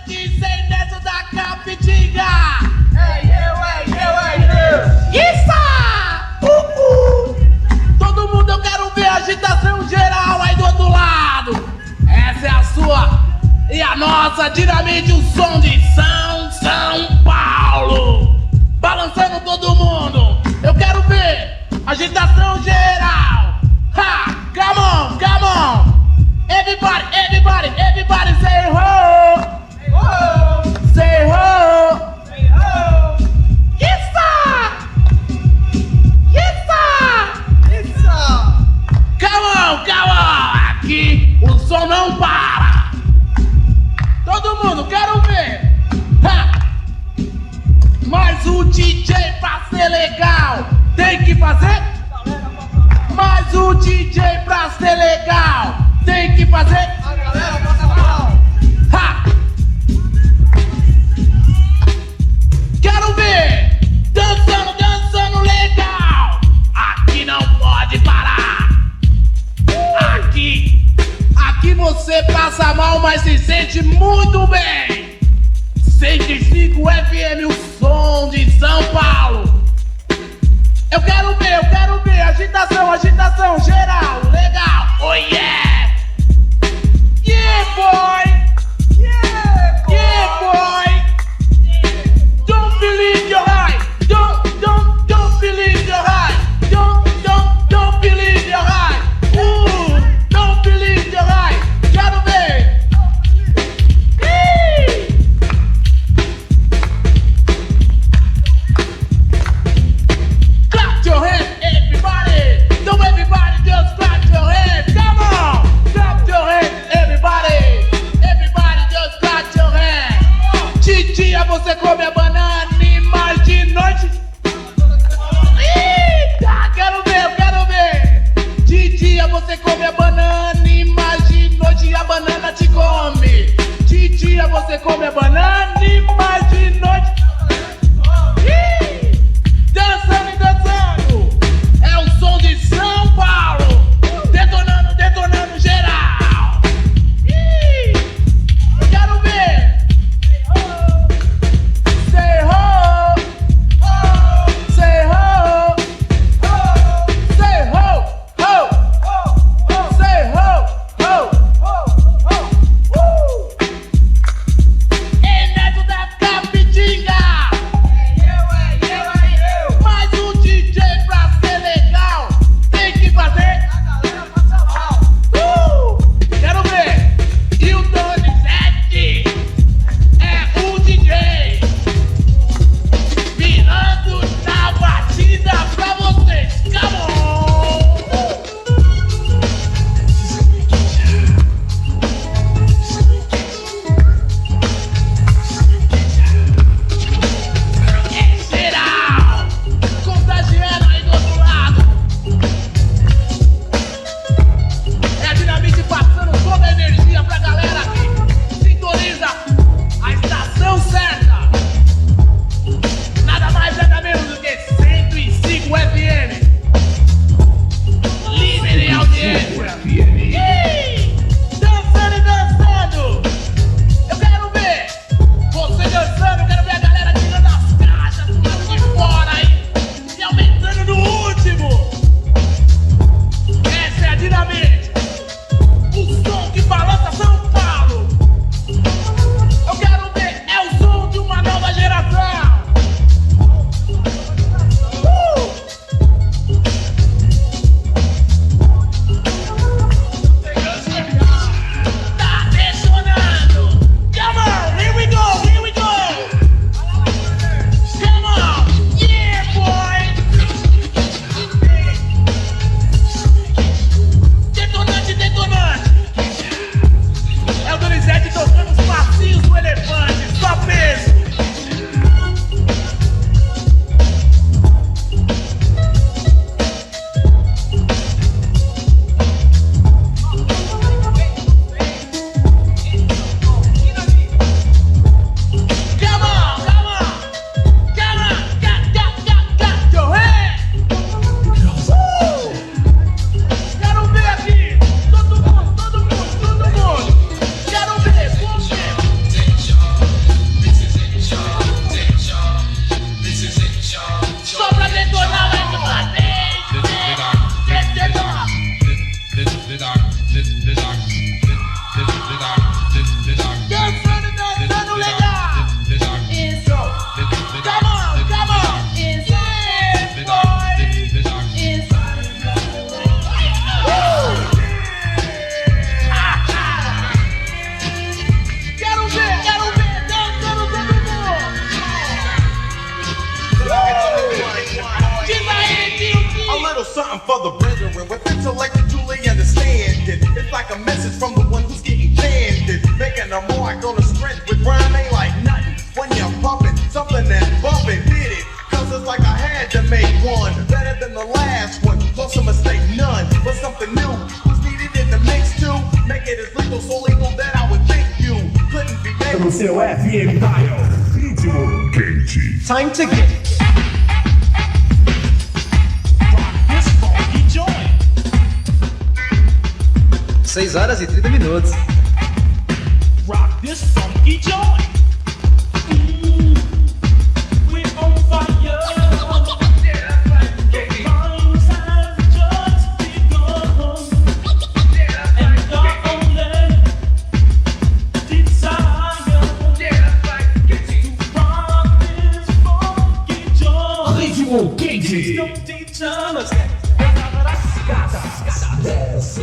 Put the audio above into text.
noite sem dentro da capitinga. Isso! Todo mundo, eu quero ver agitação geral aí do outro lado. Essa é a sua e a nossa Dinamite, o som de São Paulo. Balançando todo mundo. Eu quero ver agitação geral. Ha! Come on, come on. Everybody, everybody, everybody say ho! Say ho! Say ho! Yes, sir! Yes, sir! Come on! Aqui o som não para! Todo mundo, quero ver! Ha! Mas o DJ pra ser legal tem que fazer? Mas o DJ pra ser legal tem que fazer? A galera passa mal. Ha! Quero ver! Dançando, dançando legal! Aqui não pode parar! Aqui você passa mal, mas se sente muito bem! 105 FM, o som de São Paulo! Eu quero ver! Agitação, agitação geral! Legal! Oh yeah! Yeah, boy! Yeah, boy! Don't believe your eye! Don't believe your eye! Don't believe your eye! Don't believe your eye! Quero ver! Clap your hands, everybody! Don't everybody just clap your hands! Come on! Clap your hands, everybody! Everybody just clap your hands! Titia, você come a banana e mais de noite? Eita, quero ver! Titia, você come a banana e mais de noite a banana te come! Titia, você come a banana e mais de noite? Dançando e dançando! É o som de São Paulo! Detonando, detonando geral! Eu quero ver! Say ho! Say ho! Say ho! Ho! Say ho! Ho! And something for the brethren with intellect to truly understand it. It's like a message from the one who's getting candid. Making a mark on the strength with rhyme ain't like nothing. When you're pumping something that's bumping, did it. Cause it's like I had to make one better than the last one. Plus a mistake, none. But something new was needed in the mix too. Make it as legal, so legal that I would think you couldn't be made. No seu FM Dial, ritmo quente. Time to get it. This funky joint. 6 horas e 30 minutos. Rock this funky joint. We on fire. Minds have just begun. And our only desire to rock this funky joint. Ritmo quente. Don't teach us. Das